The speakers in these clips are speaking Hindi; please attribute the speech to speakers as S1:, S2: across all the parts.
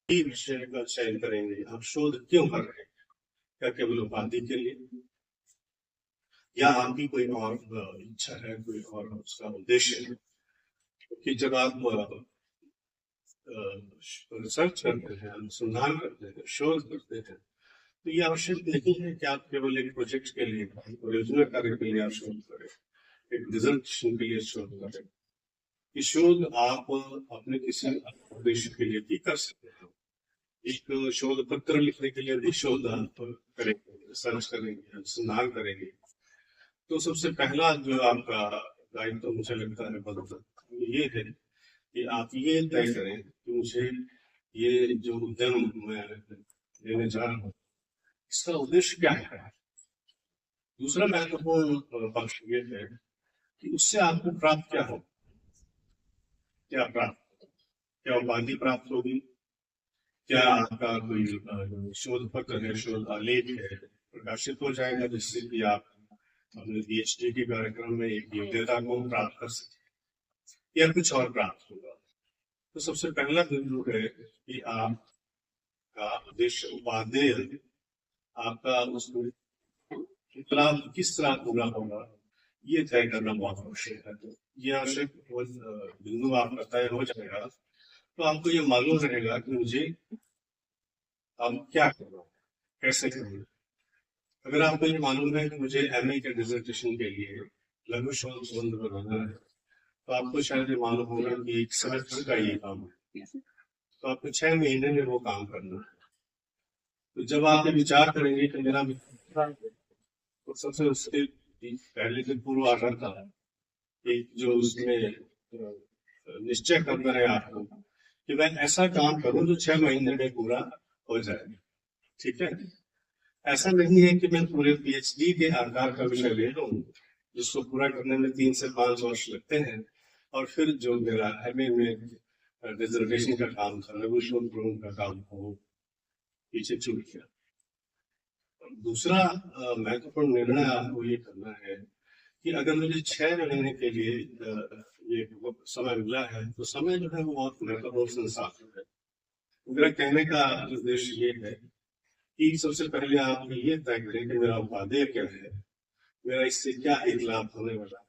S1: ही विषय का चयन करेंगे? आप शोध क्यों कर रहे हैं? क्या केवल उपाधि के लिए, या आपकी कोई और इच्छा है, कोई और उसका उद्देश्य है? कि जब आप रिसर्च करते हैं, अनुसंधान करते हैं, शोध करते हैं, तो ये आवश्यक नहीं है कि आप केवल एक प्रोजेक्ट के लिए, परियोजना कार्य के लिए आप शोध करें, एक रिजल्ट के लिए शोध करें। ये शोध आप अपने किसी उद्देश्य के लिए भी कर सकते हैं। एक शोध पत्र लिखने के लिए भी शोध आप करेंगे, रिसर्च करेंगे, अनुसंधान करेंगे, तो सबसे पहला जो आपका दायित्व तो मुझे लगता है बनता ये है कि आप ये तय करें कि मुझे ये जो उद्यम मैं लेने जा रहा हूँ, इसका उद्देश्य क्या है। दूसरा महत्वपूर्ण पक्ष ये है कि उससे आपको प्राप्त क्या हो, क्या प्राप्त, क्या उपाधि प्राप्त होगी, क्या आपका कोई शोध पत्र है, शोध आलेख है, प्रकाशित हो जाएगा, जिससे कि आप अपने पीएचडी के कार्यक्रम में एक योग्यता को प्राप्त कर सकें, या कुछ और प्राप्त होगा। तो सबसे पहला बिंदु है कि आपका उद्देश्य, उपादेय आपका उसमें कितना, किस तरह पूरा होगा, ये तय करना बहुत आवश्यक है। तो ये आवश्यक बिंदु आपका तय हो जाएगा, तो आपको ये मालूम रहेगा कि मुझे अब क्या करना है, कैसे करना है। अगर आपको ये मालूम है कि मुझे एमए के डिसर्टेशन के लिए लघु शोध प्रबंध बनाना है, तो आपको शायद ये मालूम होगा कि एक सेमेस्टर का ये काम है, तो आपको 6 महीने में वो काम करना है। तो जब आप ये विचार करेंगे कि मेरा तो सबसे उसके पहले दिन पूर्व आधार था, एक जो उसमें निश्चय करना है आपको कि मैं ऐसा काम करूं जो 6 महीने में पूरा हो जाए। ठीक है, ऐसा नहीं है कि मैं पूरे पीएचडी के आकार का विषय ले लूं जिसको पूरा करने में 3 से 5 वर्ष लगते हैं, और फिर जो मेरा एमए में डिसर्टेशन का काम था, लघु शोध प्रबंध का काम था, वो पीछे छूट गया। दूसरा महत्वपूर्ण निर्णय आपको ये करना है कि अगर मुझे 6 महीने के लिए ये समय मिला है, तो समय जो है वो बहुत महत्वपूर्ण संसाधन है। मेरा कहने का उद्देश्य ये है कि सबसे पहले आप ये तय करें कि मेरा उपादेय क्या है, मेरा इससे क्या एक लाभ होने वाला है,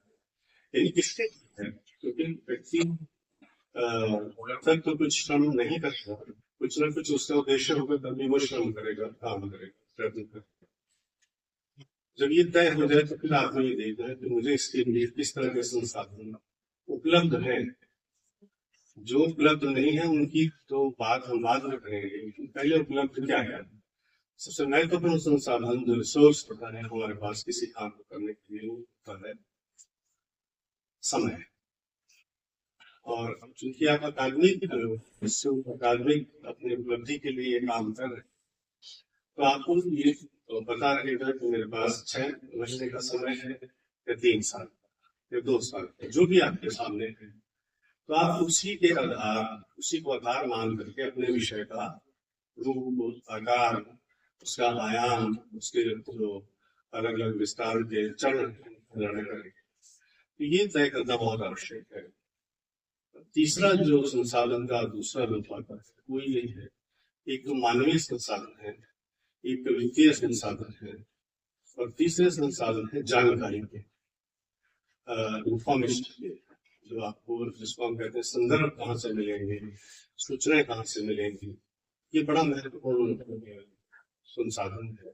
S1: यानी किससे है। क्योंकि व्यक्ति तक तो कुछ श्रम नहीं करेगा, कुछ ना कुछ उसका उद्देश्य होगा, तभी वो श्रम करेगा, काम करेगा, प्रयत्न करेगा। जब ये तय हो जाए तो फिर आपको ये देखना है कि मुझे इसके लिए किस तरह के संसाधन उपलब्ध है। जो उपलब्ध नहीं है उनकी तो बात हम बाद में करेंगे, लेकिन पहले उपलब्ध क्या है। सबसे महत्वपूर्ण संसाधन जो रिसोर्स होता है हमारे पास किसी काम को करने के लिए, वो होता है समय। और चूंकि आप अकादमिक इससे अकादमिक अपनी उपलब्धि के लिए ये काम कर रहे हैं, तो आपको ये तो पता रहेगा कि मेरे पास 6 महीने का समय है, या 3 साल, या 2 साल, जो भी आपके सामने है। तो आप उसी के आधार, उसी को आधार मान करके अपने विषय का रूप, आकार, उसका आयाम, उसके जो अलग अलग विस्तार के चरण निर्णय करेंगे। तो ये तय करना बहुत आवश्यक है। तीसरा जो संसाधन का दूसरा रूप आता है वो ये है, एक तो मानवीय संसाधन है, एक तो वित्तीय संसाधन है, और तीसरे संसाधन है जानकारी के, इंफॉर्मेशन के, जो आपको, जिसको हम कहते हैं संदर्भ कहाँ से मिलेंगे, सूचनाएं कहाँ से मिलेंगी। ये बड़ा महत्वपूर्ण संसाधन है।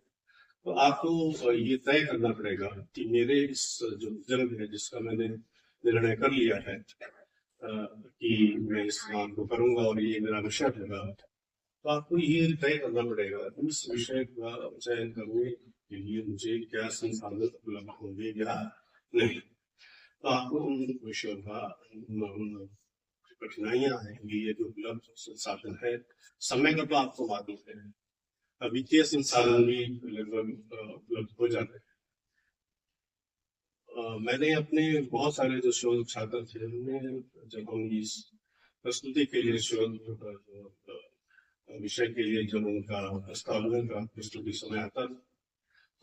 S1: तो आपको ये तय करना पड़ेगा कि मेरे इस जो उद्यम है, जिसका मैंने निर्णय कर लिया है कि मैं इस काम को करूंगा और ये मेरा विषय होगा, तो आपको ये तय करना पड़ेगा इस विषय का चयन करने के लिए मुझे क्या संसाधन उपलब्ध होंगे या नहीं। तो आपको उन विषयों का कठिनाइयां आएंगी, ये जो उपलब्ध संसाधन है, समय का तो आपको मालूम है, वित्तीय संसाधन भी लगभग उपलब्ध हो जाते हैं। मैंने अपने बहुत सारे जो शोध छात्र थे, उन्हें जब हम इस प्रस्तुति के लिए शोध विषय के लिए जब उनका प्रस्तावना का प्रस्तुति समय आता था,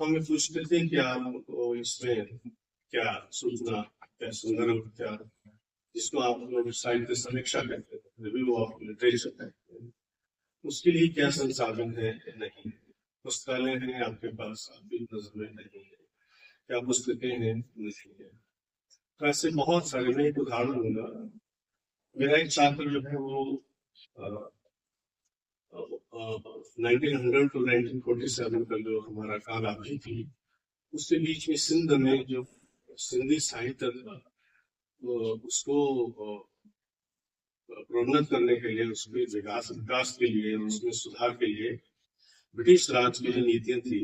S1: तो हमें पूछते थे कि आपको इसमें क्या सूचना, क्या संदर्भ, क्या, जिसको आप लोग साहित्य समीक्षा कहते हैं, रिव्यू ऑफ लिटरेचर कहते हैं, उसके लिए क्या संसाधन है, नहीं पुस्तकालय है आपके पास, आपकी नजर में नहीं है, क्या पुस्तकें हैं, नहीं है। तो ऐसे बहुत सारे, मैं एक उदाहरण दूंगा। मेरा एक छात्र जो है वो 1900 टू 1947 का जो हमारा कालावधि थी, उसके बीच में सिंध में जो सिंधी साहित्य था, उसको प्रोन्नत करने के लिए, उसके विकास के लिए, उसमें सुधार के लिए ब्रिटिश राज की जो नीतियां थी,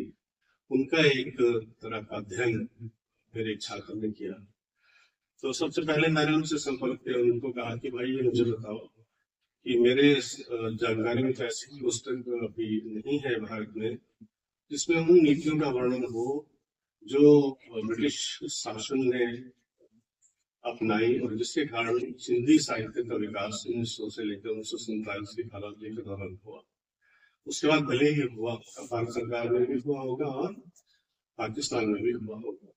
S1: उनका एक तरह का अध्ययन मेरे एक छात्र ने किया। तो सबसे पहले मैंने उनसे संपर्क किया, उनको कहा कि भाई ये मुझे बताओ कि मेरे जानकारी में तो ऐसी पुस्तक अभी नहीं है भारत में जिसमें उन नीतियों का वर्णन हो जो ब्रिटिश शासन ने अपनाई और जिसके कारण सिंधी साहित्य का विकास 1900 से लेकर 1947 के कालावधि के दौरान हुआ। उसके बाद भले ही हुआ, भारत सरकार में भी हुआ होगा और पाकिस्तान में भी हुआ होगा।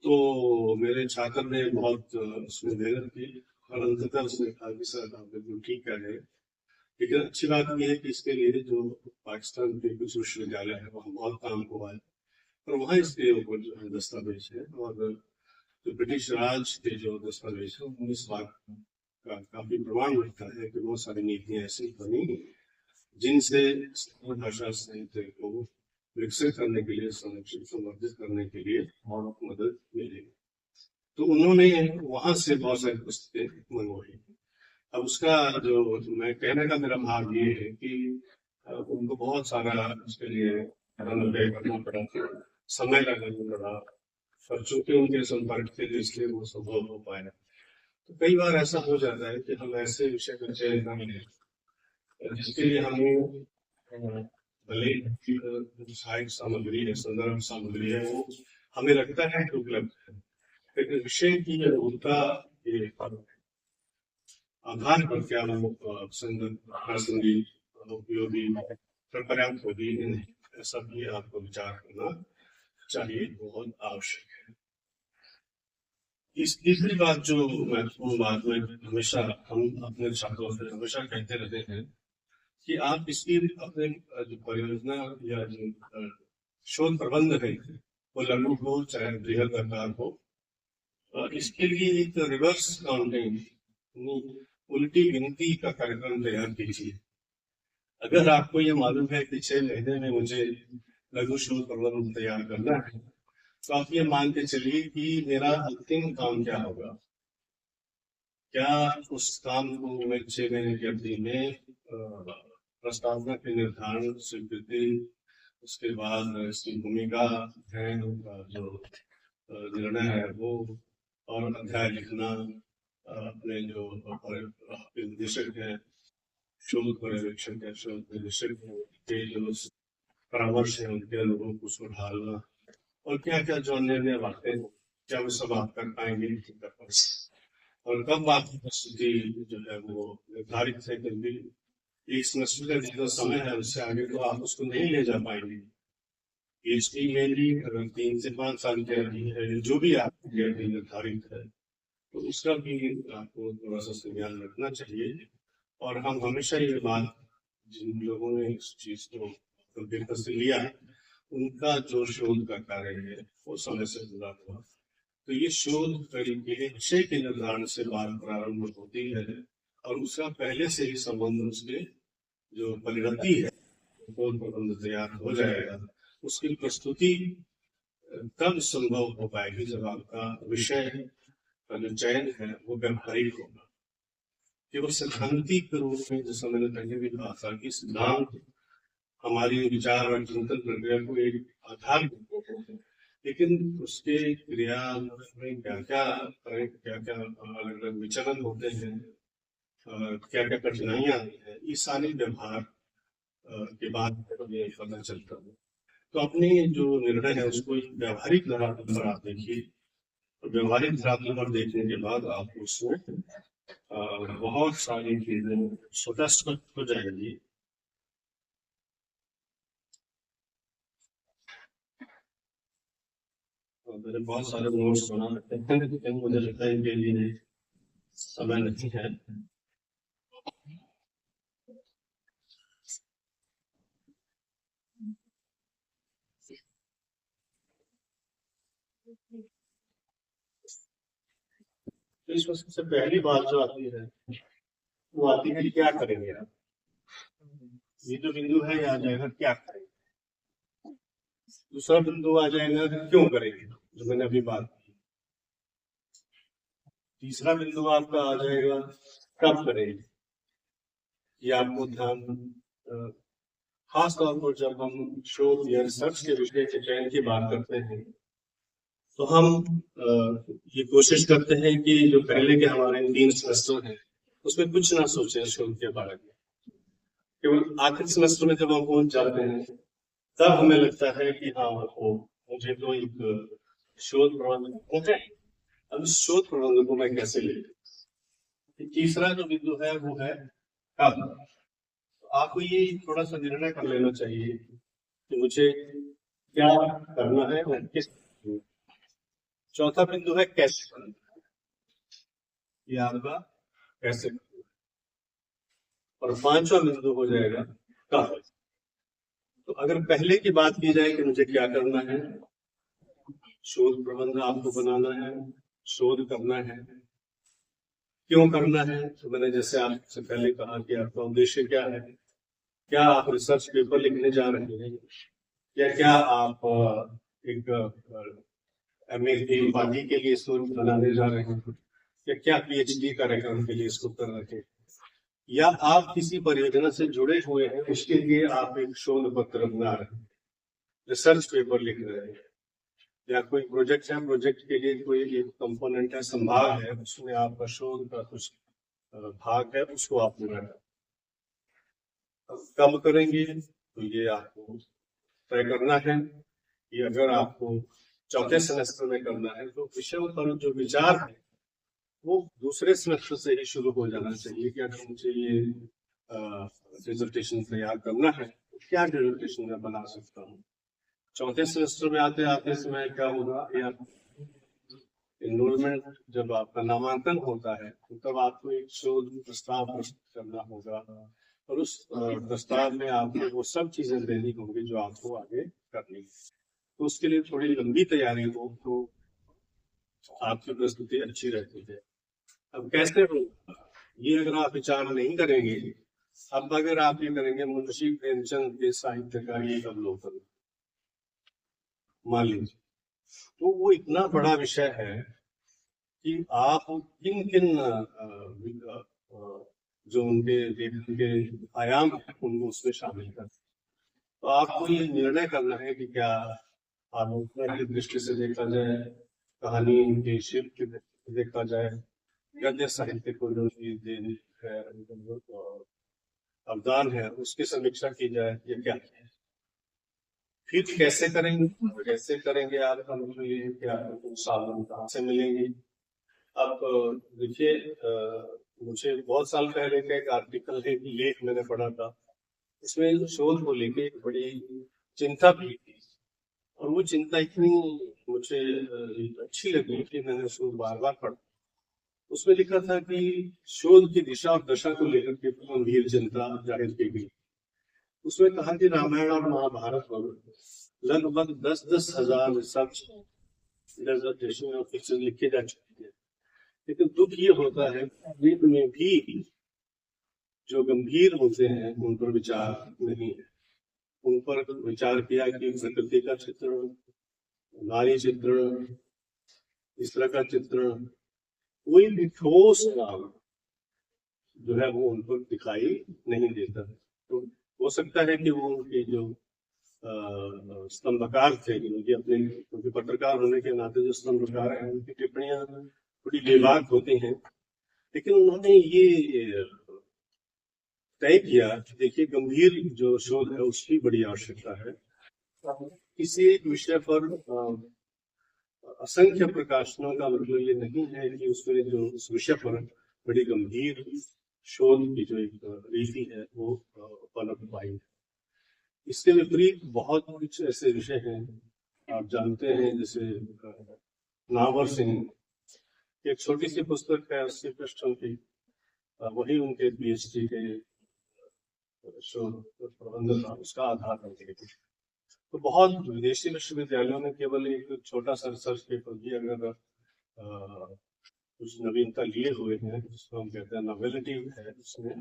S1: तो मेरे छात्र ने बहुत उसमें मेहनत की और अंततः उसने कहा कि सर आप बिल्कुल ठीक कह रहे हैं, लेकिन अच्छी बात यह है कि इसके लिए जो पाकिस्तान के कुछ विश्वविद्यालय है वहाँ बहुत काम हुआ है और वहाँ इसके ऊपर जो है दस्तावेज है, और जो ब्रिटिश राज के जो दस्तावेज है उनमें इस बात का काफी प्रमाण मिलता है कि बहुत सारी नीतियां ऐसी बनी जिनसे भाषा साहित्य को विकसित करने के लिए, संरक्षित संवर्धित करने के लिए बहुत मदद मिलेगी। तो उन्होंने वहां से बहुत सारी पुस्तकें मंगवाई। अब उसका जो मैं कहने का मेरा भाव ये है कि उनको बहुत सारा उसके लिए करना पड़ा, समय लगाना पड़ा, और चूंकि उनके संपर्क थे इसलिए वो संभव हो पाया। तो कई बार ऐसा हो जाता है कि हम ऐसे विषय का चयन नहीं लेते जिसके लिए हमें भले सहायक सामग्री है, संदर्भ सामग्री है, वो हमें लगता है कि उपलब्ध है, लेकिन विषय की उनका आधार पर क्या वो प्रासंगिक उपयोगी पर्याप्त होगी, ऐसा भी आपको विचार करना चाहिए, बहुत आवश्यक है। इस तीसरी बात जो महत्वपूर्ण बात में हमेशा हम अपने छात्रों से हमेशा कहते रहते हैं कि आप इसकी अपने जो परियोजना या जो शोध प्रबंध है वो लघु हो चाहे बृहद आकार हो, इसके लिए एक रिवर्स काउंटिंग उल्टी गिनती का कार्यक्रम तैयार कीजिए। अगर आपको ये मालूम है कि 6 महीने में मुझे लघु शोध प्रबंध तैयार करना है, तो आप ये मान के चलिए कि मेरा अंतिम काम क्या होगा। क्या उस काम को मैं 6 महीने की अवधि में प्रस्तावना के निर्धारण, स्वीकृति, उसके बाद इसकी भूमिका है, जो निर्णय है वो, और अध्याय लिखना, अपने जो निदेशक है, शोध पर्यवेक्षक है, शोध निदेशक के जो परामर्श है उनके अनुभव को उसको ढालना, और क्या क्या जो निर्णय बातें हैं क्या वो सब आप कर पाएंगे, और कब आपकी प्रस्तुति जो है वो निर्धारित है, क्योंकि एक सेमेस्टर का जितना समय है उससे आगे तो आप उसको नहीं ले जा पाएंगे। PhD मेरी अगर 3 से 5 साल की अवधि है, जो भी आपकी अवधि निर्धारित है, तो उसका भी आपको थोड़ा सा संज्ञान रखना चाहिए। और हम हमेशा ये बात, जिन लोगों ने इस चीज को गंभीरता से लिया, उनका जो शोध का कार्य है वो समय से पूरा हुआ। तो ये शोध कार्य के विषय के निर्धारण से बात प्रारंभ होती है और उसका पहले से ही संबंध उसके जो परिणति है, शोध प्रबंध तैयार हो जाएगा। उसकी प्रस्तुति तब संभव हो पाएगी जब आपका विषय का जो चयन है वो व्यवहारिक होगा। केवल सैद्धांतिक रूप में, जैसा मैंने पहले भी कहा था कि सिद्धांत हमारी विचार और चिंतन प्रक्रिया को एक आधार देते हैं, लेकिन उसके क्रिया में क्या क्या अलग अलग विचलन होते हैं, क्या क्या कठिनाइयां आती है, ये सारे व्यवहार के बाद ये पता चलता है। तो अपने जो निर्णय है उसको व्यवहारिक धरातल पर आप देखिए, व्यवहारिक धरातल पर देखने के बाद आप उसमें बहुत सारी चीजें स्वतः हो जाएगी। मैंने बहुत सारे नोट्स बना रखे हैं, लेकिन मुझे लगता है इनके लिए समय नहीं है। तो इसमें सबसे पहली बात जो आती है वो आती है क्या करेंगे आप। ये जो बिंदु है यहाँ आ जाएगा क्या करेंगे। दूसरा बिंदु आ जाएगा क्यों करेंगे, जो मैंने अभी बात की। तीसरा बिंदु आपका आ जाएगा कब करेंगे। ये आपको ध्यान खास तौर पर जब हम शोध या रिसर्च के विषय के चयन की बात करते हैं तो हम ये कोशिश करते हैं कि जो पहले के हमारे 3 सेमेस्टर हैं उसमें कुछ ना सोचें शोध के बारे में। केवल आखिरी सेमेस्टर में जब हम पहुंच जाते हैं तब हमें लगता है कि हाँ मुझे तो एक शोध प्रबंधक है, अब इस शोध प्रबंधक को मैं कैसे ले। तीसरा जो बिंदु है वो है कब। तो आपको ये थोड़ा सा निर्णय कर लेना चाहिए कि मुझे क्या करना है और किस। चौथा बिंदु है कैसे करना, ये आपका कैसे करना। और पांचवा बिंदु हो जाएगा कब। तो अगर पहले की बात की जाए कि मुझे क्या करना है, शोध प्रबंध आपको बनाना है, शोध करना है, क्यों करना है। तो मैंने जैसे आपसे पहले कहा कि आपका उद्देश्य क्या है, क्या आप रिसर्च पेपर लिखने जा रहे हैं या क्या आप एक एमए की उपाधि के लिए शोध बनाने जा रहे हैं या क्या पीएचडी कार्यक्रम के लिए इसको कर रहे हैं या आप किसी परियोजना से जुड़े हुए हैं उसके लिए आप एक शोध पत्र बना रहे हैं, रिसर्च पेपर लिख रहे हैं या कोई प्रोजेक्ट है, प्रोजेक्ट के लिए कोई एक कंपोनेंट है, संभाग है, उसमें आपका शोध का कुछ भाग है, उसको आप पूरा कब करेंगे। तो ये आपको तय करना है कि अगर आपको चौथे सेमेस्टर में करना है तो विषयों पर जो विचार है वो दूसरे सेमेस्टर से ही शुरू हो जाना चाहिए कि अगर मुझे ये डिसर्टेशन तैयार करना है तो क्या डिसर्टेशन मैं बना सकता हूँ। चौथे सेमेस्टर में आते आते समय क्या होगा, या एनरोलमेंट जब आपका नामांकन होता है तो तब आपको एक शोध प्रस्ताव प्रस्तुत करना होगा और उस प्रस्ताव में आपको वो सब चीजें देनी होंगी जो आपको आगे करनी है। तो उसके लिए थोड़ी लंबी तैयारी हो तो आपकी प्रस्तुति अच्छी रहती है। अब कैसे हो ये अगर आप विचार नहीं करेंगे, अब अगर आप ये करेंगे मुंशी प्रेमचंद के साहित्य का एक अवलोकन मान लीजिए, तो वो इतना बड़ा विषय है कि आप किन किन जो उनके लेखन के आयाम हैं उनको उसमें शामिल कर। तो आपको ये निर्णय करना है कि क्या आलोचना की दृष्टि से देखा जाए, कहानी के शिल्प की दृष्टि से देखा जाए, गद्य साहित्य को जो है अवदान है उसकी समीक्षा की जाए, ये क्या है। फिर कैसे करेंगे आप हमको ये क्या साधन कहाँ से मिलेंगे। अब देखिए मुझे बहुत साल पहले का एक आर्टिकल है, लेख मैंने पढ़ा था, इसमें शोध को लेके एक बड़ी चिंता भी थी और वो चिंता इतनी मुझे अच्छी लगी कि मैंने उसको बार बार पढ़ा। उसमें लिखा था कि शोध की दिशा और दशा को लेकर के गंभीर चिंता जाहिर की गई। उसमें कहा कि रामायण और महाभारत पर लगभग 10-10 हजार रिसर्च डिसर्टेशन और फिक्शन लिखे जा चुके हैं, लेकिन दुख ये होता है वेद में भी जो गंभीर होते हैं उन पर विचार नहीं है। उन पर विचार किया कि प्रकृति का चित्रण, नारी चित्रण, इस तरह का चित्रण, कोई भी ठोस काम जो है वो उन पर दिखाई नहीं देता है। तो हो सकता है कि वो उनके जो स्तंभकार थे, उनके अपने उनके पत्रकार होने के नाते जो स्तंभकार हैं उनकी टिप्पणियां बड़ी बेबाक होती हैं, लेकिन उन्होंने ये तय किया कि देखिए गंभीर जो शोध है उसकी बड़ी आवश्यकता है। किसी एक विषय पर असंख्य प्रकाशनों का मतलब ये नहीं है कि उसमें जो उस विषय पर बड़ी गंभीर शोध की जो एक रीति है वो पनप पाई। इसके विपरीत बहुत कुछ ऐसे विषय हैं आप जानते हैं, जैसे नावर सिंह एक छोटी सी पुस्तक है 80 पृष्ठों की, वही उनके पीएचडी के शोध प्रबंध था, उसका आधार बनती थी। तो बहुत विदेशी विश्वविद्यालयों में केवल एक छोटा सा रिसर्च पेपर भी अगर कुछ नवीनता लिए हुए हैं, जिसको हम कहते हैं नोवेलिटी है, उसमें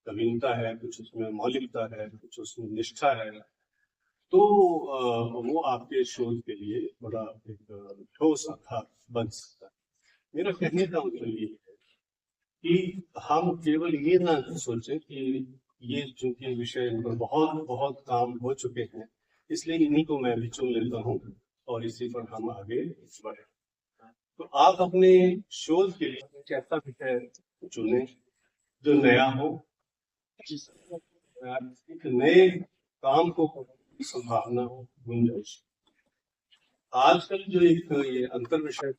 S1: नवीनता है, कुछ उसमें मौलिकता है, कुछ उसमें निष्ठा है, तो वो आपके शोध के लिए बड़ा एक ठोस आधार बन सकता है। मेरा कहने का मतलब ये है कि हम केवल ये ना सोचें कि ये चूंकि विषय इन पर बहुत बहुत काम हो चुके हैं, इसलिए इन्हीं को मैं भी चुन लेता हूँ और इसी पर हम आगे बढ़े। तो आप अपने शोध के लिए एक ऐसा विषय चुने जो नया हो, जिसमें एक नए काम को करने की संभावना हो, गुंजाइश। आजकल जो एक ये अंतर विषय